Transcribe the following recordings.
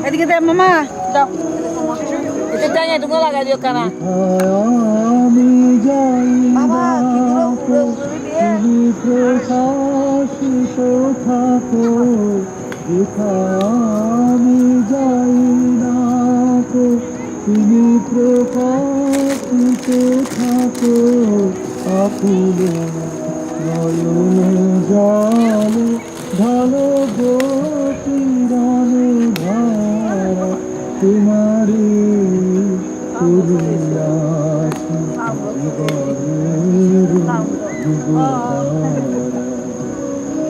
এদিকে দে মামা দাও এটা টাইম এটুকু লাগাই দিও কানা বাবা কি গুলো উড়ে দিয়ে প্রকাশিত থাকো আমি যাই না তো তুমি প্রকাশিত থাকো আকুল নয়ন জল ভালো গোপীরানে ধারা তোমারি করিয়াছি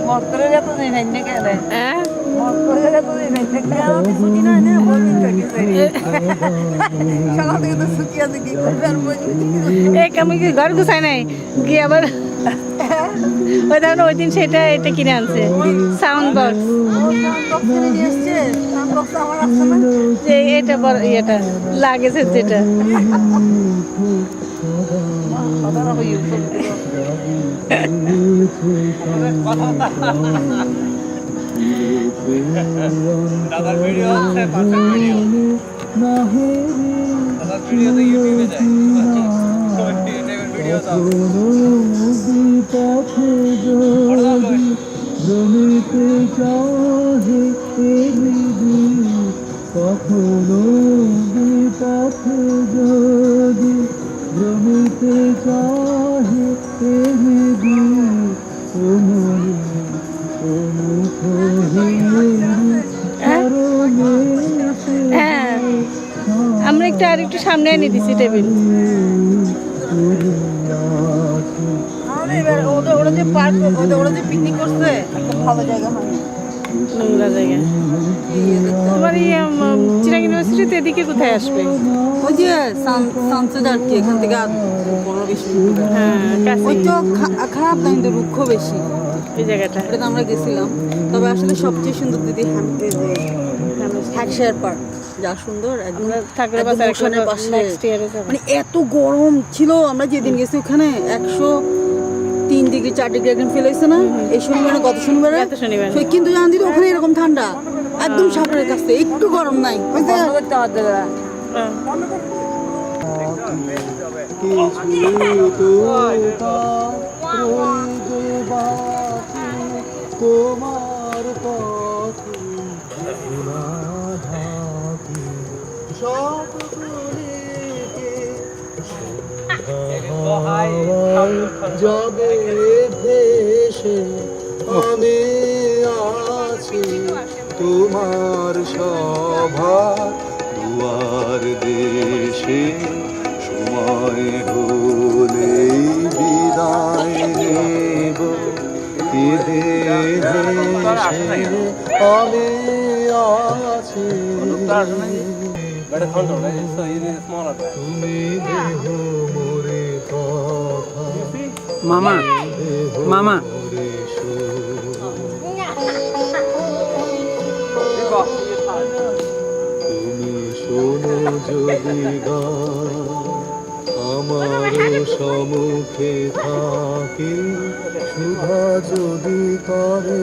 মক্করে যত দিন এনে গেলে মক্করে যত দিন এনে গেলে ছুটি না না বলতে সকাল থেকে তো ছুটি আছে কি করবে আর এই আমি কি ঘর গুছাই নাই কি আবার ওই ধরুন ওই দিন সেটা এটা কিনে আনছে সাউন্ড বক্স যে এটা বড় ইয়েটা লাগেছে যেটা দাদার ভিডিও আছে পার্সোনাল ভিডিও দাদার ভিডিওতে ইউটিউবে যায় ভিডিও দাও জমিতে চাহে কখনো বিপথে যদি জমিতে চাহে আমরা একটু আর একটু সামনে এনে দিছি টেবিল ওরা যে পার্ক ওরা যে পিকনিক করছে ভালো জায়গা হয় নোংরা জায়গা তোমার চিরাং ইউনিভার্সিটিতে এদিকে কোথায় আসবে ওই যে সানসেট আর কি এখান থেকে 15-20 মিনিট হ্যাঁ কাছে ওই তো খারাপ না কিন্তু রুক্ষ বেশি এই জায়গাটা ওটাতে আমরা গেছিলাম তবে আসলে সবচেয়ে সুন্দর দিদি হ্যাকশায়ার পার্ক যা সুন্দর আমরা থাকলে বাসার নেক্সট ইয়ারে যাব মানে এত গরম ছিল আমরা যেদিন গেছি ওখানে 103 ডিগ্রি 4 ডিগ্রি একদম ফেল হয়েছে না এই শনিবার গত শনিবারে কিন্তু জান দিদি ওখানে এরকম ঠান্ডা একদম সাগরের কাছে একটু গরম নাই তোমার যাবে ভেসে আমি আছি তোমার সভা দুয়ার দেশে সময় হলেই বিদায় নেব আমি আছি মামা মামা তুমি শোনো যদি আমার সম্মুখে থাকি সুধা যদি করে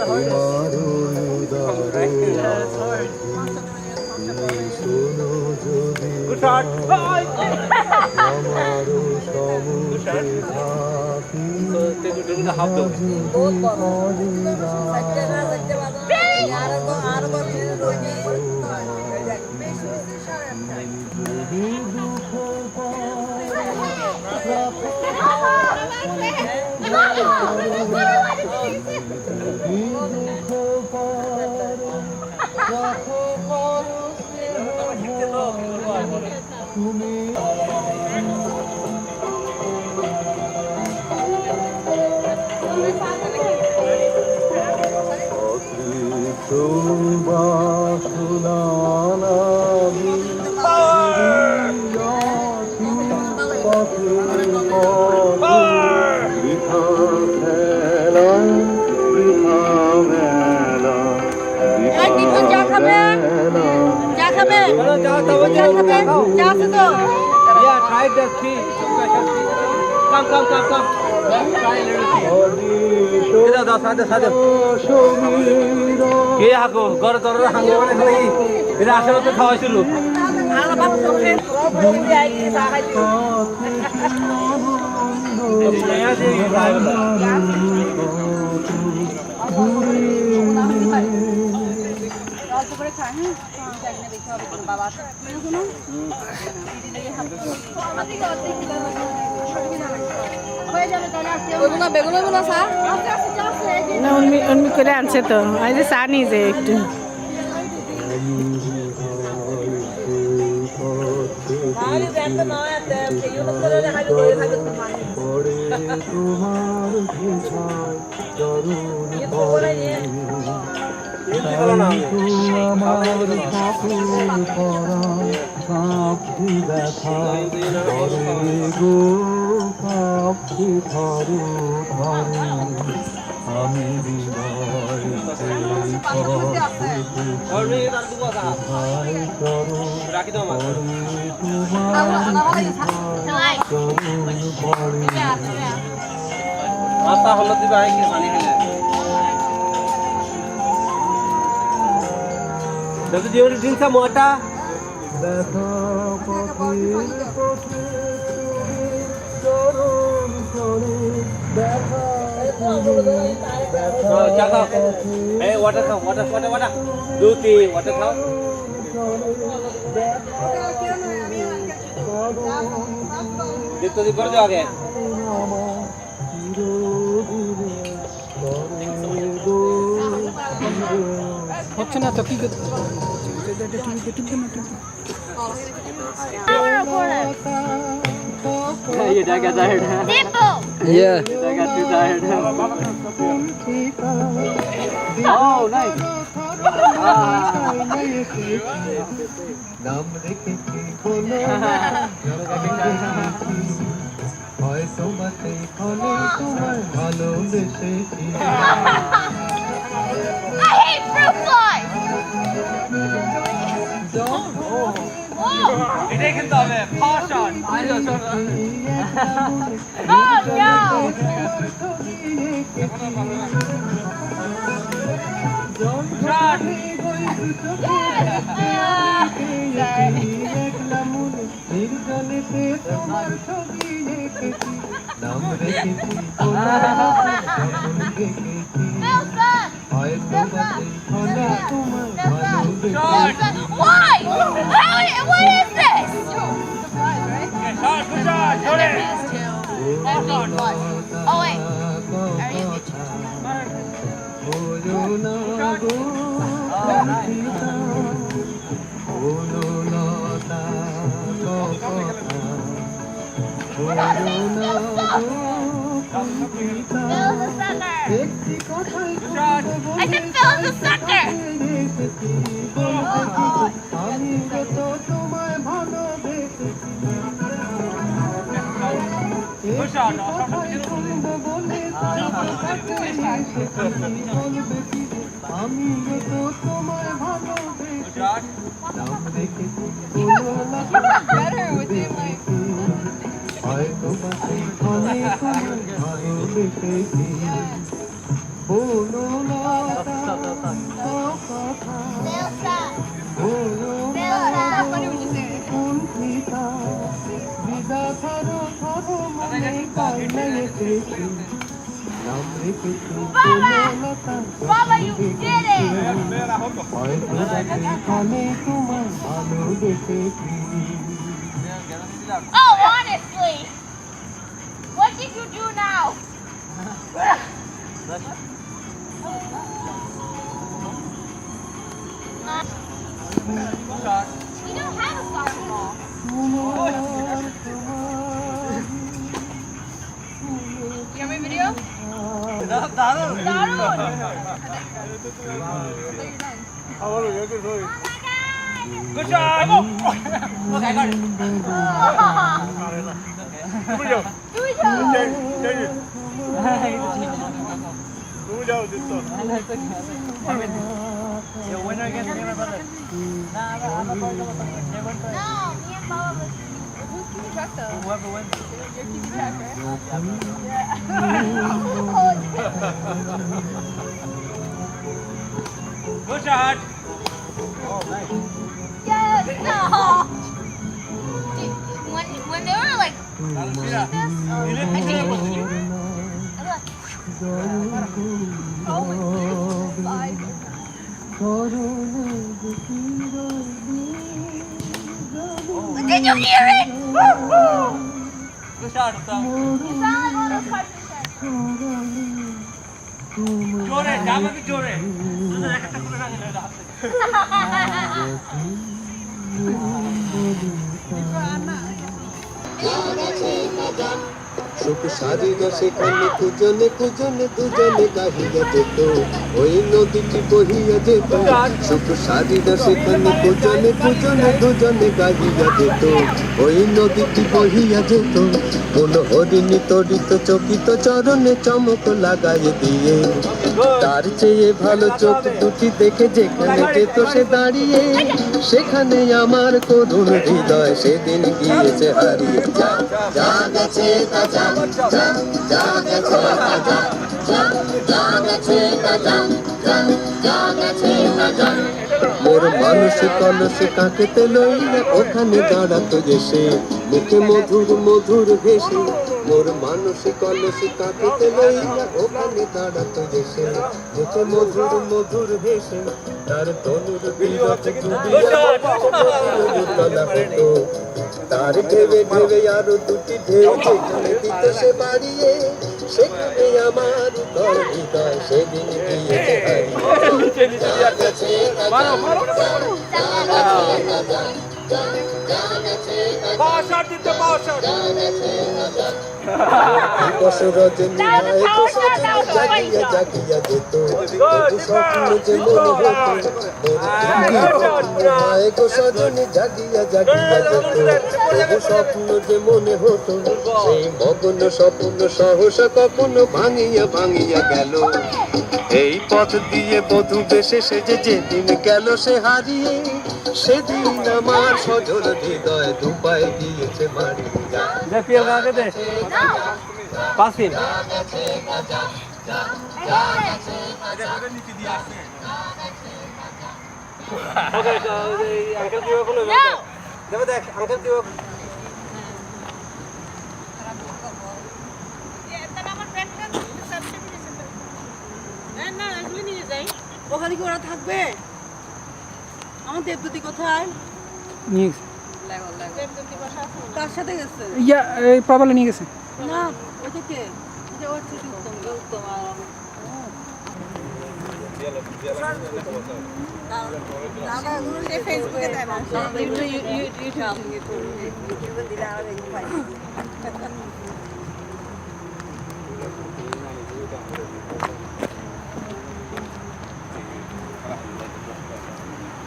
তোমার তুমি শোনো যদি আমার সম্মুখে থাকি তুমি Yeah, try the tree. Come. দাও সাদে সাদে কে হাগো ঘরে তোর হাঙ্গো মানে খালি এটা আসলে তো খাওয়া ছিল না উন্মি করে আনছে তো এই যে চা নিয়ে যায় একটু আমি রাখি দাও মাথা হলো দিবা কি পানি খেলে দাদু জীবন ড্রিঙ্কস মোটা খাও এই ওয়াটার খাও ওয়াটার ওয়াটার ওয়াটার দুটি ওয়াটার খাও দেখতে দি করে দাও আগে হচ্ছে না তো কি করতে ये जाएगा जाहिर है Yeah. जाएगा तू जाहिर है ओह नाइस নাম রেখেছি কোনো হয়তো বা সেই ফলে তোমার ভালোবেসেছি I hate fruit flies! এটাই খেলতে হবে ফাস্ট শট আইলো শট Oh no! শট নির্জনেতে তোমার ছবি রেখেছি নাম রেখেছি কোনো রেখেছি Wilson! হয়তো বা সেই ফলে তোমার ভালোবেসেছি Why? What is this? Shot shot ধরে Oh wait. Phil's a sucker! I said Phil's a sucker! আমি যত তোমায় ভালোবেসেছি শট আমি যত তোমায় ভালোবেসেছি শট নাম রেখেছি হয়তো বা সেই ফলে তোমায় ভালোবেসেছি বনলতা কথা কুণ্ঠিতা বিধাতার ধর্মে কাইলে এসেছি নাম রেখেছি Banalata Baba, you did it! হয়তো বা সেই ফলে তোমায় ভালোবেসেছি Oh, honestly! What did you do now? We don't have a soccer ball. You have my video? দারুণ Darun! আবার ইয়ে করে ধরি গুড শট ওকে গট তুমি যাও Here we go! তুমি যাও দিত You winner against me, my brother. No, me and Baba was Whoever wins. Good shot. Oh, nice. Yes. No. Dude, when they were like Mira. I think it was you. Did you hear it? Good shot, Uttam. You sound like one of those parts জোরে, যাবে কি জোরে? শুধু একটা করে না নিলে এটা হাতে। সুখ সারিল সেখানে কুজনে কুজনে দুজনে গাহিয়া যেত ওই নদীটি বহিয়া যেত সুখ সারিল সেখানে কুজনে কুজনে দুজনে গাহিয়া যেত ওই নদীটি বহিয়া যেত কোন হরিণী তরিত চকিত চরণে চমক লাগাই দিয়ে তার চেয়ে ভালো চোখ দুটি দেখে যেখানে যেত সে দাঁড়িয়ে সেখানে আমার করুণ হৃদয় সেদিন গিয়েছে হারিয়ে যা যা গেছে তা যা যা যা গেছে তা যা যা যা গেছে তা যা যা যা গেছে তা যা মোর মানুষ কলসে কাকেতে লইলে ওখানে দাঁড়াতো এসে মুখে মধুর মধুর হেসে মোর মানুষ কলসে কাকেতে লইলে ওখানে দাঁড়াতো এসে মুখে মধুর মধুর হেসে তার তনুর বিরত ডুবিয়া তলা হতো তার ঢেবে ঢেবে আরো দুটি ঢেউ যেখানে দিত সে বাড়িয়ে সেখানে আমার হৃদয় সেদিন গিয়েছে জাগিয়া জাগিয়া যেত স্বপ্ন যে মনে হতো সজনে জাগিয়া জাগিয়া যেত স্বপ্ন যে মনে হতো সেই মগ্ন স্বপ্ন সহসা কখনো ভাঙিয়া ভাঙিয়া গেল এই পথ দিয়ে বধূ বেশে সে যে যেদিন গেল সে হারিয়ে সেদিন আমার সজল হৃদয় দুপায়ে গিয়েছে মারিয়ে যা দে পিএল কাকে দে পাস ফিল ওকে আঙ্কেল কি বলে দেবে দেখ আঙ্কেল কি ওখানে কি ওরা থাকবে আমার দেবদূতি কোথায় নিয়ে কার সাথে গেছে ইয়া এই প্রবলে নিয়ে গেছে না ওটা কে এটা হচ্ছে উত্তম উত্তম ফেসবুকে দেয় না ইউটিউবে দিলে আর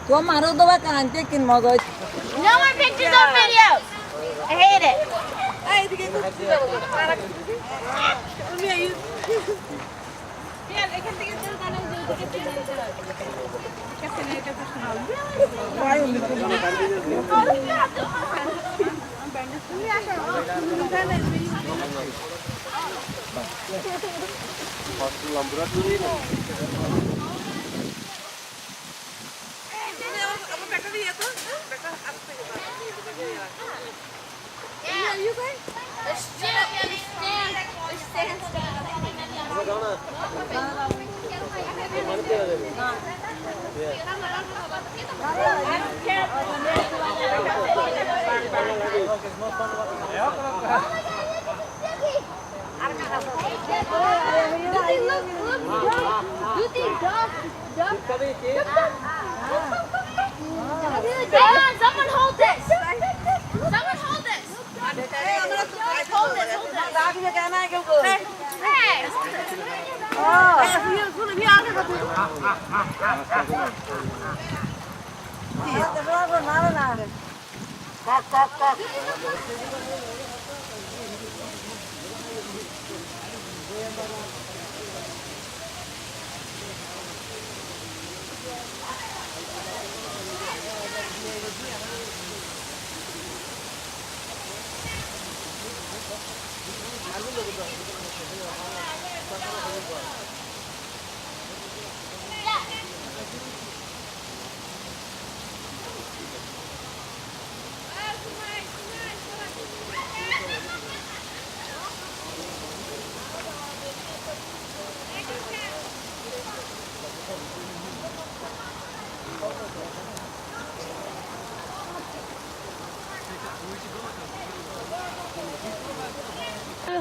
তোমারও দবা কানতে কিন মগজ No more pictures or videos. I hate it. Someone hold this. Someone hold this.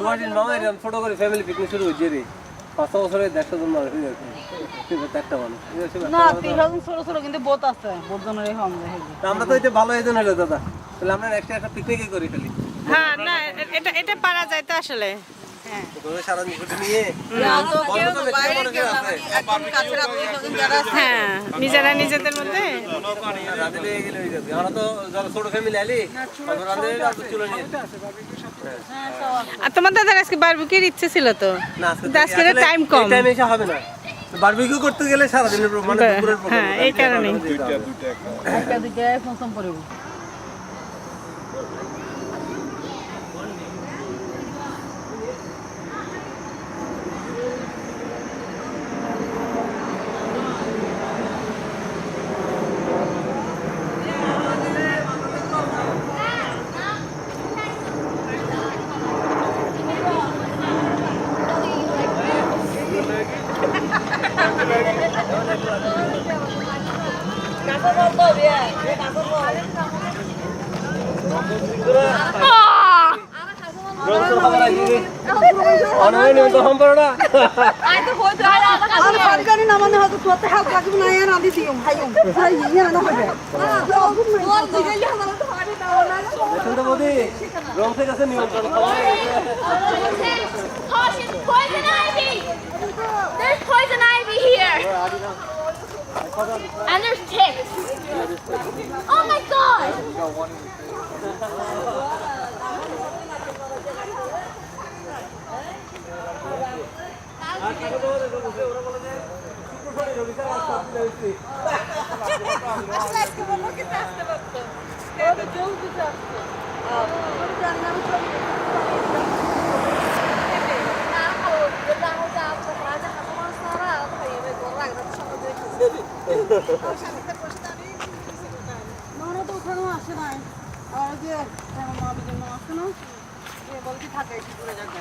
দুয়াটিন মামা এরকম ছোট করে ফ্যামিলি পিকনিক শুরু হয়েছে রে 5 বছরে 100 জন মানুষ হয়ে গেছে একটা মানুষ না 3000 ছোট ছোট কিন্তু বোট আছে বোট জনের হম যায় আমরা তো এটা ভালো এজন হলো দাদা তাহলে আমরা একটা পিকনিকই করি খালি হ্যাঁ না এটা পারা যায় তো আসলে সারা নিকটে নিয়ে হ্যাঁ নিজেরা নিজেদের মধ্যে রাতে লেগে গেলে হয়ে যাবে আমরা তো যারা ছোট ফ্যামিলি আলি রাতে আর চলে নিয়ে আর তোমার দাদার আজকে বারবিকিউর ইচ্ছে ছিল তো না আজকে টাইম কম টাইম এসে হবে না বারবিকিউ করতে গেলে সারা দিনের মানে দুপুরের প্রোগ্রাম হ্যাঁ এই কারণে একটা দিকে ফোন পড়ব অনলাইনে তো হাম পড়ো না আর সরকারি না মানে হয়তো তোতে হাল কাজু না না দিছি ভাইও ভাই ইয়া না হবে দেখুন তো বদি রং থেকে আছে নিয়ন্ত্রণ খাওয়া Caution, poison ivy! There's poison ivy here! And there's ticks. Oh my god! মারা তো ওখানেও আসে নাই আর যে মামার জন্য আসে না এ বলছি থাকে একটু দূরে যাবে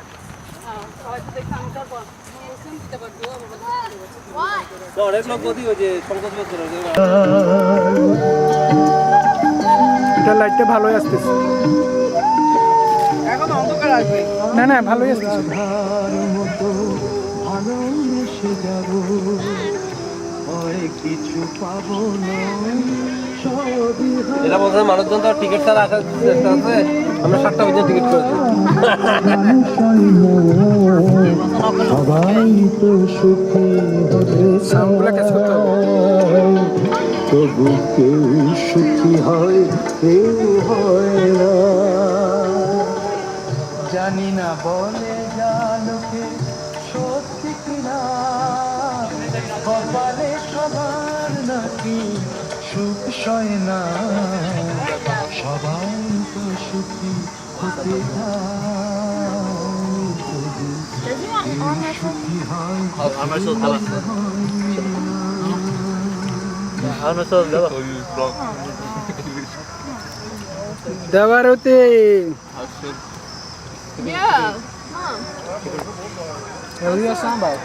সবাই তো দেখে আমি তারপর বলছেন দিতে পারবো অনেক লোক বদি ওই যে সংকোচ বোধ করে এটা লাইটটা ভালোই আসতেছে এখন অন্ধকার আসবে না না ভালোই আসতেছে ভালোবেসে যাব কিছু পাবো না এটা বলছে মানুষজন তো টিকিট ছাড়া আসার চেষ্টা আছে আমরা 7টা পর্যন্ত টিকিট করেছি সবাই তো সুখী সাউন্ডগুলো কাজ করতে হবে তবু কেউ সুখী হয় কেউ হয় না জানি না বলে যা লোকে সত্যি কিনা কপালে সবার নাকি সুখ সয় না সবাই তো সুখী হতে সুখী হয় দেওয়ারতে Yeah. eu ia sambar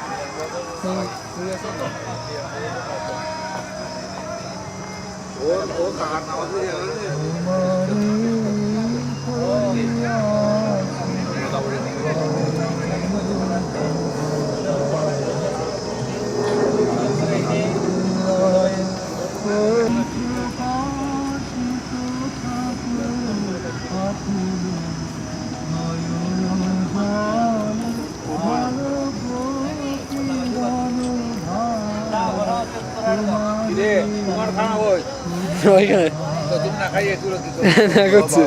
তোমার খানা ওই ওইখানে তো তুমি না খাইয়ে তুলে দিত না করছে